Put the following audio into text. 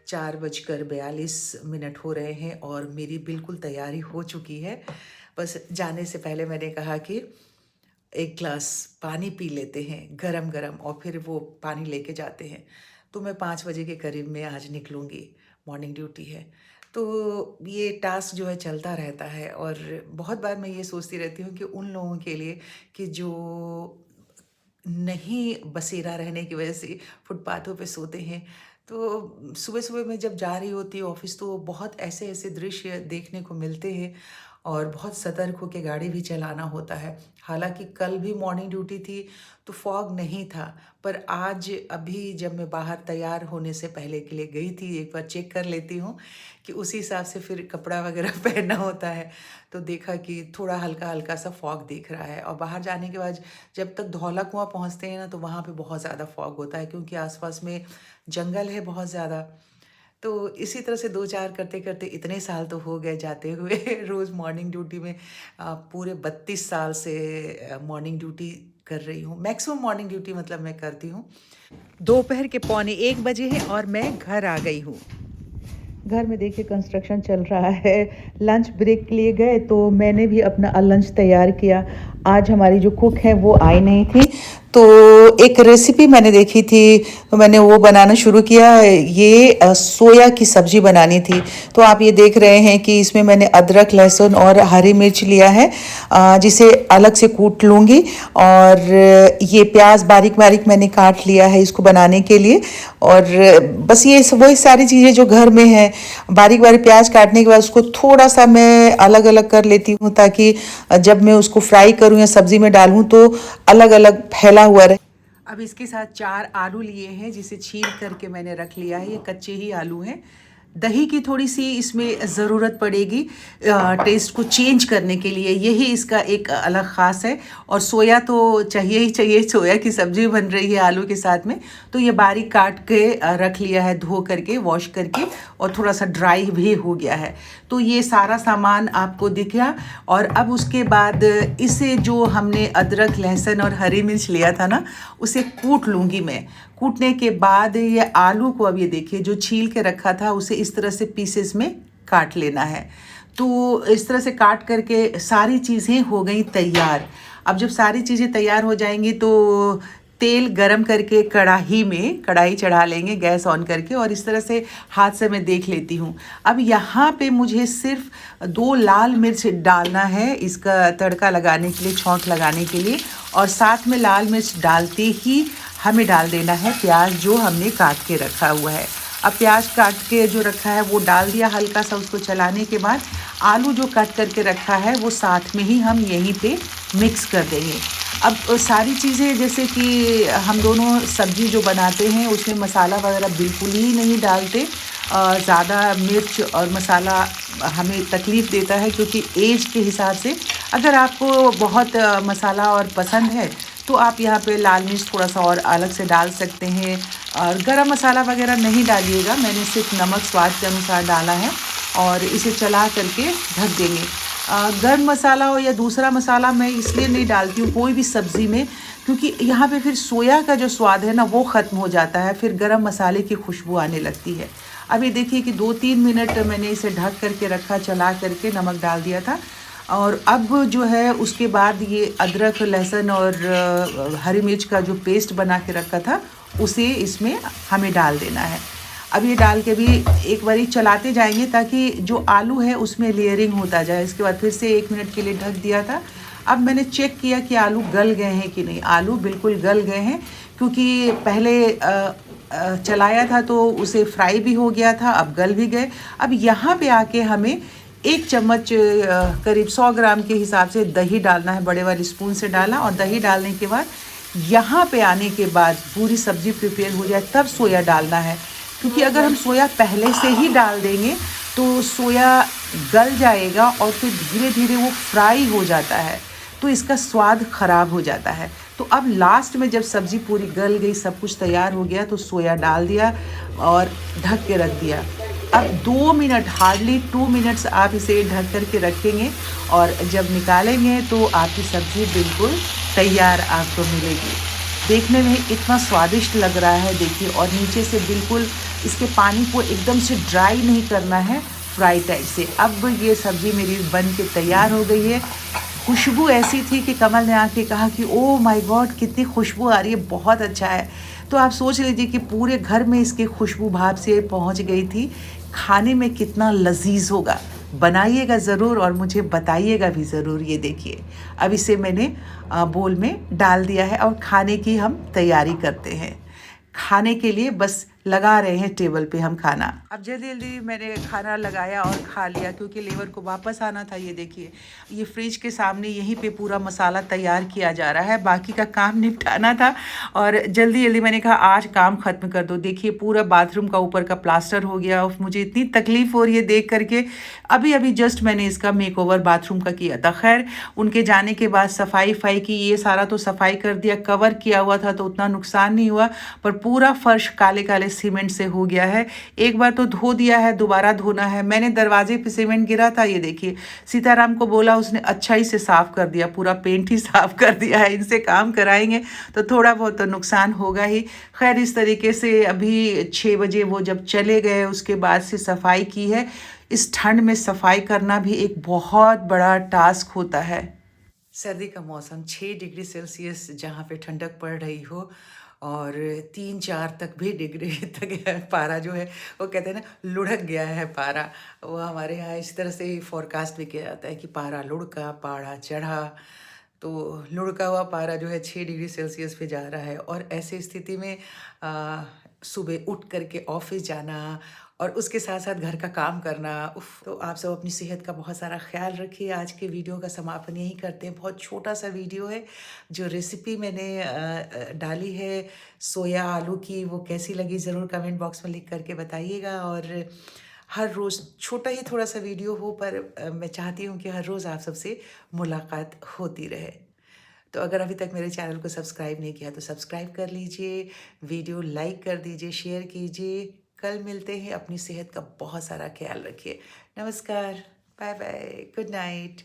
4:42 हो रहे हैं और मेरी बिल्कुल तैयारी हो चुकी है। बस जाने से पहले मैंने कहा कि एक ग्लास पानी पी लेते हैं गरम-गरम और फिर वो पानी लेके जाते हैं। तो मैं 5 बजे के करीब में आज निकलूँगी, मॉर्निंग ड्यूटी है। तो ये टास्क जो है चलता रहता है और बहुत बार मैं ये सोचती रहती हूँ कि उन लोगों के लिए कि जो नहीं बसेरा रहने की वजह से फुटपाथों पे सोते हैं। तो सुबह-सुबह मैं जब जा रही होती हूँ ऑफ़िस तो बहुत ऐसे-ऐसे दृश्य देखने को मिलते हैं और बहुत सतर्क होके गाड़ी भी चलाना होता है। हालाँकि कल भी मॉर्निंग ड्यूटी थी तो फॉग नहीं था, पर आज अभी जब मैं बाहर तैयार होने से पहले के लिए गई थी, एक बार चेक कर लेती हूँ कि उसी हिसाब से फिर कपड़ा वग़ैरह पहनना होता है। तो देखा कि थोड़ा हल्का-हल्का सा फॉग दिख रहा है और बाहर जाने के बाद जब तक धौला कुआँ पहुँचते हैं ना तो वहाँ पे बहुत ज़्यादा फॉग होता है क्योंकि आस-पास में जंगल है बहुत ज़्यादा। तो इसी तरह से 2-4 करते-करते इतने साल तो हो गए जाते हुए रोज़ मॉर्निंग ड्यूटी में पूरे 32 साल से मॉर्निंग ड्यूटी कर रही हूँ। मैक्सिमम मॉर्निंग ड्यूटी मतलब मैं करती हूँ। दोपहर के पौने 1 बजे हैं और मैं घर आ गई हूँ। घर में देखिए कंस्ट्रक्शन चल रहा है। लंच ब्रेक के लिए गए तो मैंने भी अपना लंच तैयार किया। आज हमारी जो कुक है वो आई नहीं थी, तो एक रेसिपी मैंने देखी थी, तो मैंने वो बनाना शुरू किया। ये सोया की सब्ज़ी बनानी थी। तो आप ये देख रहे हैं कि इसमें मैंने अदरक, लहसुन और हरी मिर्च लिया है, जिसे अलग से कूट लूँगी। और ये प्याज बारीक-बारीक मैंने काट लिया है इसको बनाने के लिए। और बस ये वही सारी चीज़ें जो घर में हैं। बारीक-बारीक प्याज काटने के बाद उसको थोड़ा-सा मैं अलग-अलग कर लेती हूँ ताकि जब मैं उसको फ्राई करूँ या सब्ज़ी में डालूँ तो अलग-अलग फैला हुआ रहे। अब इसके साथ 4 आलू लिए हैं जिसे छील करके मैंने रख लिया है। ये कच्चे ही आलू हैं। दही की थोड़ी-सी इसमें ज़रूरत पड़ेगी टेस्ट को चेंज करने के लिए, यही इसका एक अलग ख़ास है। और सोया तो चाहिए ही चाहिए, सोया की सब्ज़ी बन रही है आलू के साथ में। तो ये बारीक काट के रख लिया है, धो करके, वॉश करके, और थोड़ा-सा ड्राई भी हो गया है। तो ये सारा सामान आपको दिख गया। और अब उसके बाद इसे जो हमने अदरक, लहसुन और हरी मिर्च लिया था ना, उसे कूट लूँगी मैं। कूटने के बाद ये आलू को अब ये देखिए जो छील के रखा था उसे इस तरह से पीसेस में काट लेना है। तो इस तरह से काट करके सारी चीज़ें हो गई तैयार। अब जब सारी चीज़ें तैयार हो जाएंगी तो तेल गरम करके कढ़ाई चढ़ा लेंगे गैस ऑन करके, और इस तरह से हाथ से मैं देख लेती हूँ। अब यहाँ पे मुझे सिर्फ 2 लाल मिर्च डालना है इसका तड़का लगाने के लिए, छौंक लगाने के लिए। और साथ में लाल मिर्च डालते ही हमें डाल देना है प्याज जो हमने काट के रखा हुआ है। अब प्याज काट के जो रखा है वो डाल दिया, हल्का सा उसको चलाने के बाद आलू जो कट करके रखा है वो साथ में ही हम यहीं पे मिक्स कर देंगे। अब सारी चीज़ें जैसे कि हम दोनों सब्ज़ी जो बनाते हैं उसमें मसाला वगैरह बिल्कुल ही नहीं डालते। ज़्यादा मिर्च और मसाला हमें तकलीफ़ देता है क्योंकि एज के हिसाब से अगर आपको बहुत मसाला और पसंद है तो आप यहाँ पे लाल मिर्च थोड़ा-सा और अलग से डाल सकते हैं। और गरम मसाला वगैरह नहीं डालिएगा, मैंने सिर्फ नमक स्वाद के अनुसार डाला है। और इसे चला करके ढक देंगे। गरम मसाला हो या दूसरा मसाला मैं इसलिए नहीं डालती हूँ कोई भी सब्ज़ी में, क्योंकि यहाँ पे फिर सोया का जो स्वाद है ना वो ख़त्म हो जाता है, फिर गरम मसाले की खुशबू आने लगती है। अब ये देखिए कि 2-3 मिनट मैंने इसे ढक करके रखा, चला करके नमक डाल दिया था। और अब जो है उसके बाद ये अदरक, लहसुन और हरी मिर्च का जो पेस्ट बना के रखा था उसे इसमें हमें डाल देना है। अब ये डाल के भी एक बारी चलाते जाएंगे ताकि जो आलू है उसमें लेयरिंग होता जाए। इसके बाद फिर से 1 मिनट के लिए ढक दिया था। अब मैंने चेक किया कि आलू गल गए हैं कि नहीं। आलू बिल्कुल गल गए हैं, क्योंकि पहले चलाया था तो उसे फ्राई भी हो गया था, अब गल भी गए। अब यहाँ पे आके हमें 1 चम्मच करीब 100 ग्राम के हिसाब से दही डालना है। बड़े वाले स्पून से डाला, और दही डालने के बाद यहाँ पे आने के बाद पूरी सब्ज़ी प्रिपेयर हो जाए तब सोया डालना है। क्योंकि अगर हम सोया पहले से ही डाल देंगे तो सोया गल जाएगा और फिर धीरे धीरे वो फ्राई हो जाता है, तो इसका स्वाद ख़राब हो जाता है। तो अब लास्ट में जब सब्ज़ी पूरी गल गई, सब कुछ तैयार हो गया, तो सोया डाल दिया और ढक के रख दिया। अब 2 मिनट, हार्डली 2 मिनट्स आप इसे ढक कर के रखेंगे, और जब निकालेंगे तो आपकी सब्ज़ी बिल्कुल तैयार आपको मिलेगी। देखने में इतना स्वादिष्ट लग रहा है देखिए, और नीचे से बिल्कुल इसके पानी को एकदम से ड्राई नहीं करना है, फ्राई टाइप से। अब ये सब्ज़ी मेरी बन के तैयार हो गई है। खुशबू ऐसी थी कि कमल ने आके कहा कि ओह माय गॉड, कितनी खुशबू आ रही है, बहुत अच्छा है। तो आप सोच लीजिए कि पूरे घर में इसकी खुशबू भाप से पहुंच गई थी। खाने में कितना लजीज होगा। बनाइएगा ज़रूर और मुझे बताइएगा भी ज़रूर। ये देखिए, अब इसे मैंने बोल में डाल दिया है और खाने की हम तैयारी करते हैं। खाने के लिए बस लगा रहे हैं टेबल पे हम खाना। अब जल्दी जल्दी मैंने खाना लगाया और खा लिया, क्योंकि लेबर को वापस आना था। ये देखिए, ये फ्रिज के सामने यहीं पे पूरा मसाला तैयार किया जा रहा है, बाकी का काम निपटाना था। और जल्दी जल्दी मैंने कहा आज काम ख़त्म कर दो। देखिए पूरा बाथरूम का ऊपर का प्लास्टर हो गया और मुझे इतनी तकलीफ़ हो रही है देख करके। अभी अभी जस्ट मैंने इसका मेकओवर बाथरूम का किया था। खैर, उनके जाने के बाद सफाई वफाई की, ये सारा तो सफाई कर दिया, कवर किया हुआ था तो उतना नुकसान नहीं हुआ, पर पूरा फर्श काले काले सीमेंट से हो गया है। एक बार तो धो दिया है, दोबारा धोना है। मैंने दरवाजे पे सीमेंट गिरा था, ये देखिए सीताराम को बोला, उसने अच्छा ही से साफ़ कर दिया, पूरा पेंट ही साफ़ कर दिया है। इनसे काम कराएंगे तो थोड़ा बहुत तो नुकसान होगा ही। खैर, इस तरीके से अभी 6 बजे वो जब चले गए उसके बाद से सफाई की है। इस ठंड में सफाई करना भी एक बहुत बड़ा टास्क होता है। सर्दी का मौसम, 6 डिग्री सेल्सियस जहाँ पे ठंडक पड़ रही हो, और 3-4 तक भी डिग्री तक है पारा जो है, वो कहते हैं ना लुढ़क गया है पारा। वो हमारे यहाँ इस तरह से ही फोरकास्ट भी किया जाता है कि पारा लुढ़का, पारा चढ़ा। तो लुढ़का हुआ पारा जो है 6 डिग्री सेल्सियस पे जा रहा है, और ऐसी स्थिति में सुबह उठ करके ऑफिस जाना और उसके साथ साथ घर का काम करना, उफ। तो आप सब अपनी सेहत का बहुत सारा ख्याल रखिए। आज के वीडियो का समापन यही करते हैं। बहुत छोटा सा वीडियो है। जो रेसिपी मैंने डाली है सोया आलू की, वो कैसी लगी ज़रूर कमेंट बॉक्स में लिख करके बताइएगा। और हर रोज़ छोटा ही थोड़ा सा वीडियो हो, पर मैं चाहती हूँ कि हर रोज़ आप सबसे मुलाकात होती रहे। तो अगर अभी तक मेरे चैनल को सब्सक्राइब नहीं किया तो सब्सक्राइब कर लीजिए, वीडियो लाइक कर दीजिए, शेयर कीजिए। कल मिलते हैं। अपनी सेहत का बहुत सारा ख्याल रखिए। नमस्कार, बाय बाय, गुड नाइट।